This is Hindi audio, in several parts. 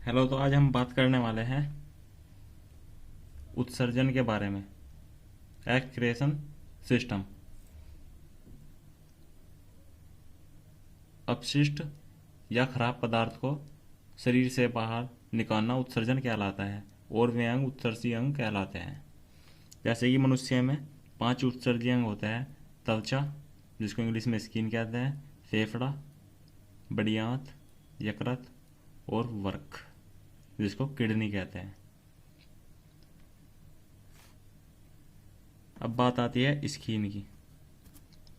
हेलो। तो आज हम बात करने वाले हैं उत्सर्जन के बारे में। Excretion system. अपशिष्ट या खराब पदार्थ को शरीर से बाहर निकालना उत्सर्जन कहलाता है और वे अंग उत्सर्जी अंग कहलाते हैं। जैसे कि मनुष्य में 5 उत्सर्जी अंग होते हैं। त्वचा, जिसको इंग्लिश में स्किन कहते हैं, फेफड़ा, बड़ी आंत, यकृत और वर्क, जिसको किडनी कहते हैं। अब बात आती है स्किन की।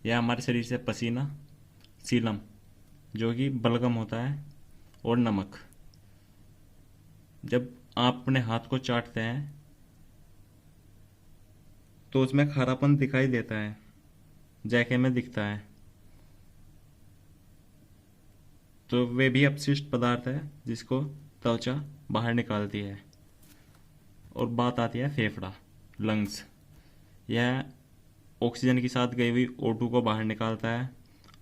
यह हमारे शरीर से पसीना, सीलम जो कि बलगम होता है, और नमक। जब आप अपने हाथ को चाटते हैं तो उसमें खारापन दिखाई देता है, जैके में दिखता है, तो वे भी अपशिष्ट पदार्थ है जिसको त्वचा बाहर निकालती है। और बात आती है फेफड़ा, लंग्स। यह ऑक्सीजन के साथ गई हुई O2 को बाहर निकालता है,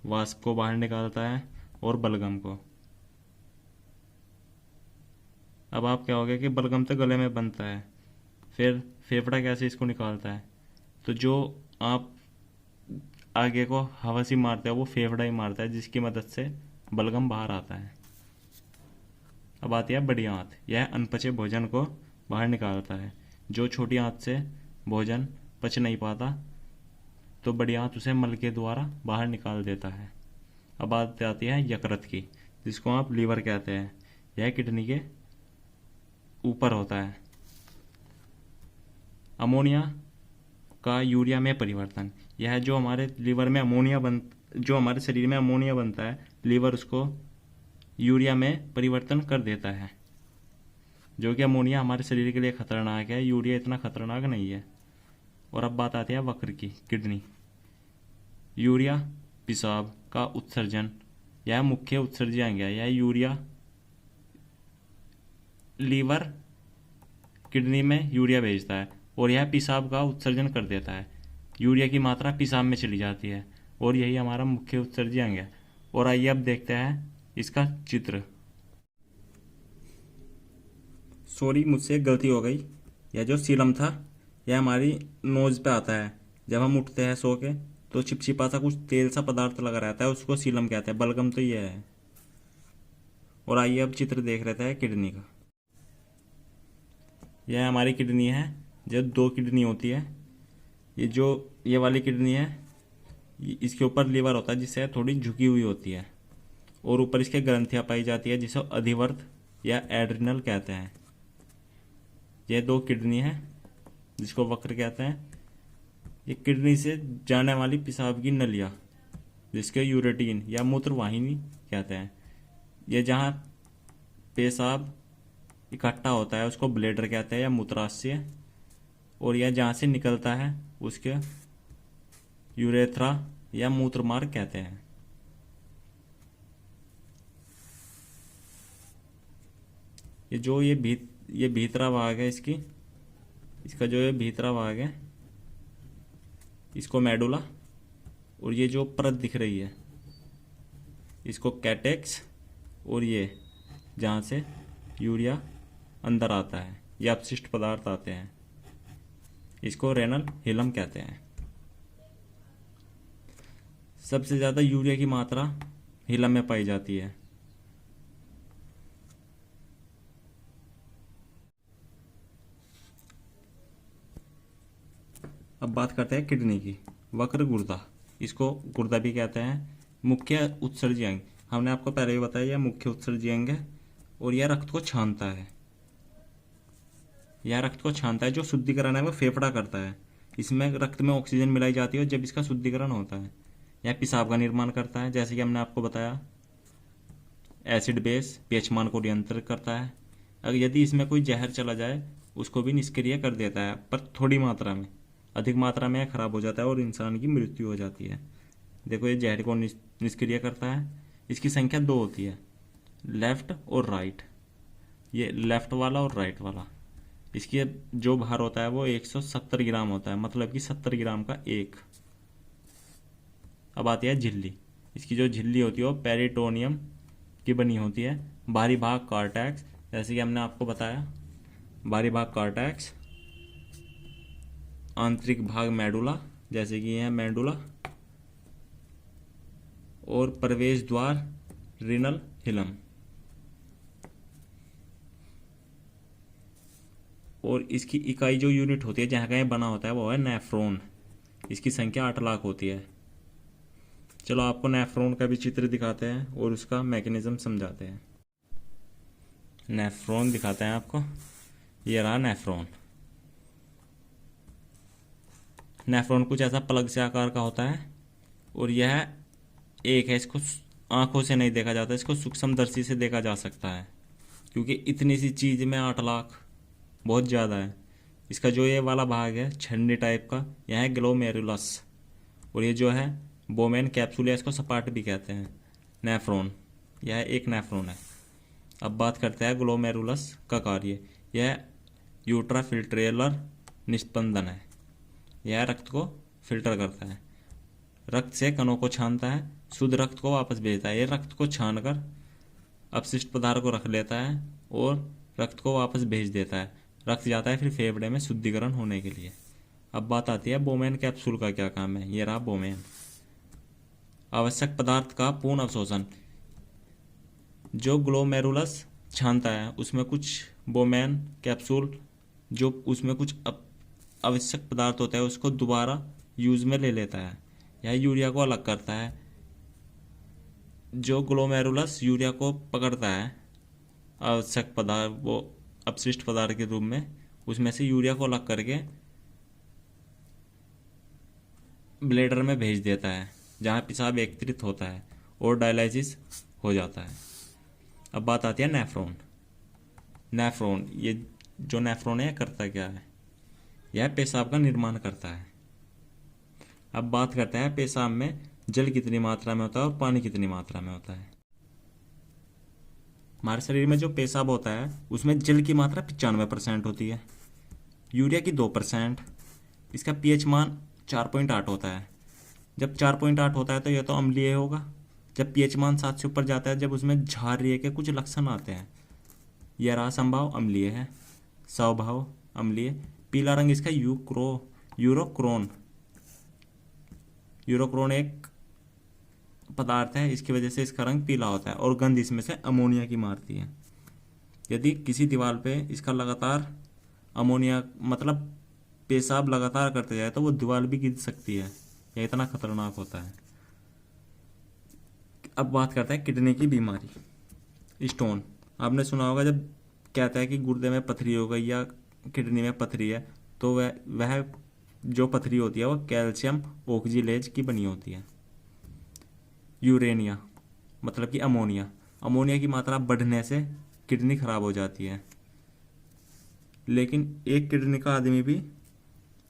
वाष्प को बाहर निकालता है और बलगम को। अब आप कहोगे कि बलगम तो गले में बनता है, फिर फेफड़ा कैसे इसको निकालता है? तो जो आप आगे को हवा सी मारते हो वो फेफड़ा ही मारता है, जिसकी मदद से बलगम बाहर आता है। अब आती है बड़ी आंत। यह अनपचे भोजन को बाहर निकालता है। जो छोटी आंत से भोजन पच नहीं पाता तो बड़ी आंत उसे मल के द्वारा बाहर निकाल देता है। अब बात आती है यकृत की, जिसको आप लीवर कहते हैं। यह किडनी के ऊपर होता है। अमोनिया का यूरिया में परिवर्तन। यह जो हमारे लीवर में जो हमारे शरीर में अमोनिया बनता है, लीवर उसको यूरिया में परिवर्तन कर देता है। जो कि अमोनिया हमारे शरीर के लिए खतरनाक है, यूरिया इतना खतरनाक नहीं है। और अब बात आती है वक्र की, किडनी। यूरिया पेशाब का उत्सर्जन, यह मुख्य उत्सर्जी अंग है। यह यूरिया लीवर किडनी में यूरिया भेजता है और यह पेशाब का उत्सर्जन कर देता है। यूरिया की मात्रा पेशाब में चली जाती है और यही हमारा मुख्य उत्सर्जी अंग है। और आइए अब देखते हैं इसका चित्र। सॉरी, मुझसे एक गलती हो गई। यह जो सीलम था यह हमारी नोज पे आता है। जब हम उठते हैं सो के तो चिपचिपा सा कुछ तेल सा पदार्थ लगा रहता है, उसको सीलम कहते हैं। बलगम तो यह है। और आइए अब चित्र देख रहे थे किडनी का। यह हमारी किडनी है। जब 2 किडनी होती है, ये वाली किडनी है, इसके ऊपर लीवर होता है जिससे थोड़ी झुकी हुई होती है, और ऊपर इसके ग्रंथियां पाई जाती है जिसे अधिवर्त या एड्रिनल कहते हैं। यह 2 किडनी है जिसको वक्र कहते हैं। ये किडनी से जाने वाली पेशाब की नलियाँ, जिसके यूरेटीन या मूत्रवाहिनी कहते हैं। ये जहाँ पेशाब इकट्ठा होता है उसको ब्लेडर कहते हैं या मूत्राशय। और यह जहाँ से निकलता है उसके यूरेथ्रा या मूत्रमार्ग कहते हैं। ये भीतरा भाग है इसका जो ये भीतरा भाग है इसको मेडुला, और ये जो परत दिख रही है इसको कैटेक्स, और ये जहाँ से यूरिया अंदर आता है या अपशिष्ट पदार्थ आते हैं इसको रेनल हिलम कहते हैं। सबसे ज़्यादा यूरिया की मात्रा हिलम में पाई जाती है। अब बात करते हैं किडनी की। वक्र गुर्दा, इसको गुर्दा भी कहते हैं। मुख्य उत्सर्जी अंग, हमने आपको पहले ही बताया यह मुख्य उत्सर्जी अंग है और यह रक्त को छानता है। जो शुद्धिकरण है वो फेफड़ा करता है। इसमें रक्त में ऑक्सीजन मिलाई जाती है और जब इसका शुद्धिकरण होता है यह पेशाब का निर्माण करता है। जैसे कि हमने आपको बताया, एसिड बेस पीएच मान को नियंत्रित करता है। अगर यदि इसमें कोई जहर चला जाए उसको भी निष्क्रिय कर देता है, पर थोड़ी मात्रा में। अधिक मात्रा में खराब हो जाता है और इंसान की मृत्यु हो जाती है। देखो, ये जहर को निष्क्रिय करता है। इसकी संख्या 2 होती है, लेफ्ट और राइट। ये लेफ्ट वाला और राइट वाला। इसकी जो भार होता है वो 170 ग्राम होता है, मतलब कि 70 ग्राम का एक। अब आती है झिल्ली। इसकी जो झिल्ली होती है वो पेरिटोनियम की बनी होती है। बाहरी भाग कार्टेक्स जैसे कि हमने आपको बताया, बाहरी भाग कॉर्टेक्स, आंतरिक भाग मेडुला, जैसे कि यह मेडुला, और प्रवेश द्वार रीनल हिलम। और इसकी इकाई जो यूनिट होती है जहाँ का ये बना होता है वो है नेफ्रॉन। इसकी संख्या 8 लाख होती है। चलो आपको नेफ्रॉन का भी चित्र दिखाते हैं और उसका मैकेनिज्म समझाते हैं। नेफ्रॉन दिखाते हैं आपको। ये रहा नेफ्रॉन। नेफ्रॉन कुछ ऐसा प्लग से आकार का होता है और यह एक है। इसको आंखों से नहीं देखा जाता, इसको सूक्ष्मदर्शी से देखा जा सकता है, क्योंकि इतनी सी चीज़ में 8 लाख बहुत ज़्यादा है। इसका जो ये वाला भाग है छन्नी टाइप का, यह है ग्लोमेरुलस, और ये जो है बोमेन कैप्सूल है, इसको सपाट भी कहते हैं। नेफ्रॉन, यह एक नेफ्रॉन है। अब बात करते हैं ग्लोमेरुलस का कार्य। यह यूट्राफिल्ट्रेलर निस्पंदन है। यह रक्त को फिल्टर करता है, रक्त से कणों को छानता है, शुद्ध रक्त को वापस भेजता है। ये रक्त को छानकर अपशिष्ट पदार्थ को रख लेता है और रक्त को वापस भेज देता है। रक्त जाता है फिर फेफड़े में शुद्धिकरण होने के लिए। अब बात आती है बोमेन कैप्सूल का क्या काम है। ये रहा बोमेन। आवश्यक पदार्थ का पूर्ण अवशोषण। जो ग्लोमेरुलस छानता है उसमें कुछ बोमेन कैप्सूल, जो उसमें कुछ आवश्यक पदार्थ होता है उसको दोबारा यूज में ले लेता है। यह यूरिया को अलग करता है। जो ग्लोमेरुलस यूरिया को पकड़ता है आवश्यक पदार्थ, वो अपशिष्ट पदार्थ के रूप में, उसमें से यूरिया को अलग करके ब्लेडर में भेज देता है, जहाँ पेशाब एकत्रित होता है और डायलिसिस हो जाता है। अब बात आती है नेफ्रॉन। नेफ्रॉन, ये जो नेफ्रॉन है करता क्या है? यह पेशाब का निर्माण करता है। अब बात करते हैं पेशाब में जल कितनी मात्रा में होता है और पानी कितनी मात्रा में होता है। हमारे शरीर में जो पेशाब होता है उसमें जल की मात्रा 95% होती है, यूरिया की 2%। इसका पीएच मान 4.8 होता है। जब 4.8 होता है तो यह तो अम्लीय होगा। जब पीएच मान 7 से ऊपर जाता है, जब उसमें क्षारीय के कुछ लक्षण आते हैं। यह रहा संभाव अम्लीय है, स्वभाव अम्लीय। पीला रंग इसका यूरोक्रोन। यूरोक्रोन एक पदार्थ है, इसकी वजह से इसका रंग पीला होता है और गंध इसमें से अमोनिया की मारती है। यदि किसी दीवार पे इसका लगातार अमोनिया मतलब पेशाब लगातार करते जाए तो वो दीवार भी गिर सकती है। यह इतना खतरनाक होता है। अब बात करते हैं किडनी की बीमारी। स्टोन, आपने सुना होगा जब कहता है कि गुर्दे में पथरी हो गई या किडनी में पथरी है, तो वह जो पथरी होती है वह कैल्शियम ऑक्सीलेज की बनी होती है। यूरेनिया मतलब कि अमोनिया। अमोनिया की मात्रा बढ़ने से किडनी खराब हो जाती है। लेकिन एक किडनी का आदमी भी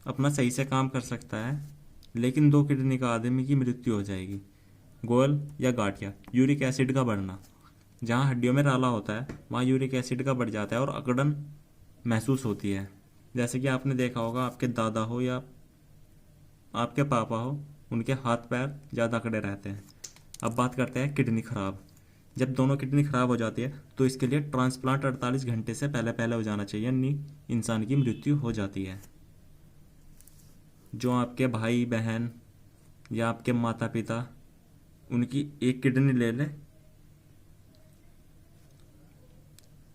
अपना सही से काम कर सकता है, लेकिन 2 किडनी का आदमी की मृत्यु हो जाएगी। गोल या गांठिया, यूरिक एसिड का बढ़ना। जहाँ हड्डियों में राला होता है वहाँ यूरिक एसिड का बढ़ जाता है और अकड़न महसूस होती है। जैसे कि आपने देखा होगा, आपके दादा हो या आपके पापा हो, उनके हाथ पैर ज़्यादा अकड़े रहते हैं। अब बात करते हैं किडनी खराब। जब दोनों किडनी खराब हो जाती है तो इसके लिए ट्रांसप्लांट 48 घंटे से पहले पहले हो जाना चाहिए, नहीं इंसान की मृत्यु हो जाती है। जो आपके भाई बहन या आपके माता पिता, उनकी एक किडनी ले लें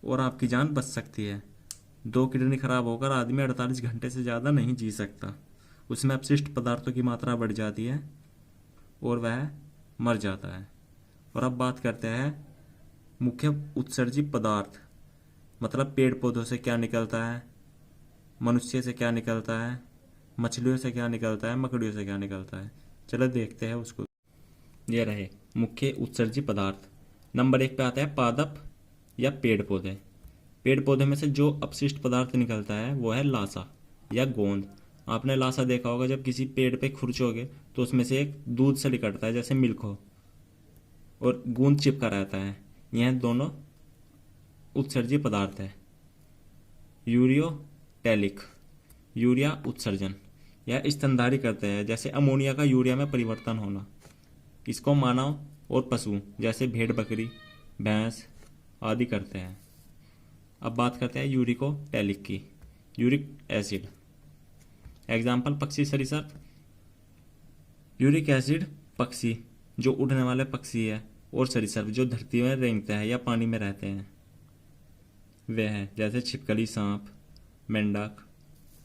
और आपकी जान बच सकती है। 2 किडनी खराब होकर आदमी 48 घंटे से ज़्यादा नहीं जी सकता। उसमें अपशिष्ट पदार्थों की मात्रा बढ़ जाती है और वह मर जाता है। और अब बात करते हैं मुख्य उत्सर्जी पदार्थ, मतलब पेड़ पौधों से क्या निकलता है, मनुष्य से क्या निकलता है, मछलियों से क्या निकलता है, मकड़ियों से क्या निकलता है। चलो देखते हैं उसको। ये रहे मुख्य उत्सर्जी पदार्थ। नंबर 1 पे आता है पादप या पेड़ पौधे। पेड़ पौधे में से जो अपशिष्ट पदार्थ निकलता है वो है लासा या गोंद। आपने लासा देखा होगा, जब किसी पेड़ पे खुरचोगे तो उसमें से एक दूध से निकलता है जैसे मिल्क हो, और गूंद चिपका रहता है। यह दोनों उत्सर्जी पदार्थ है। यूरियोटैलिक, यूरिया उत्सर्जन, यह स्तनधारी करते हैं, जैसे अमोनिया का यूरिया में परिवर्तन होना। इसको मानव और पशु जैसे भेड़ बकरी भैंस आदि करते हैं। अब बात करते हैं यूरिकोटैलिक की। Uric acid. एग्जाम्पल पक्षी सरीसृप। यूरिक एसिड पक्षी जो उड़ने वाले पक्षी है, और सरीसृप जो धरती में रेंगते हैं या पानी में रहते हैं वे हैं, जैसे छिपकली, सांप, मेंढक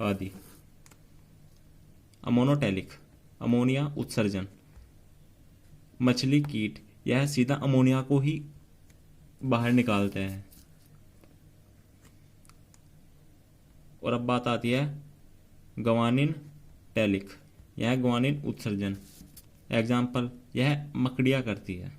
आदि। अमोनोटैलिक। अमोनिया उत्सर्जन। मछली, कीट, यह सीधा अमोनिया को ही बाहर निकालते हैं। और अब बात आती है ग्वानिन टैलिक। यह ग्वानिन उत्सर्जन। एग्जाम्पल, यह मकड़ियाँ करती है।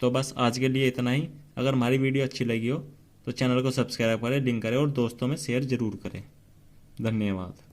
तो बस आज के लिए इतना ही। अगर हमारी वीडियो अच्छी लगी हो तो चैनल को सब्सक्राइब करें, लिंक करें और दोस्तों में शेयर जरूर करें। धन्यवाद।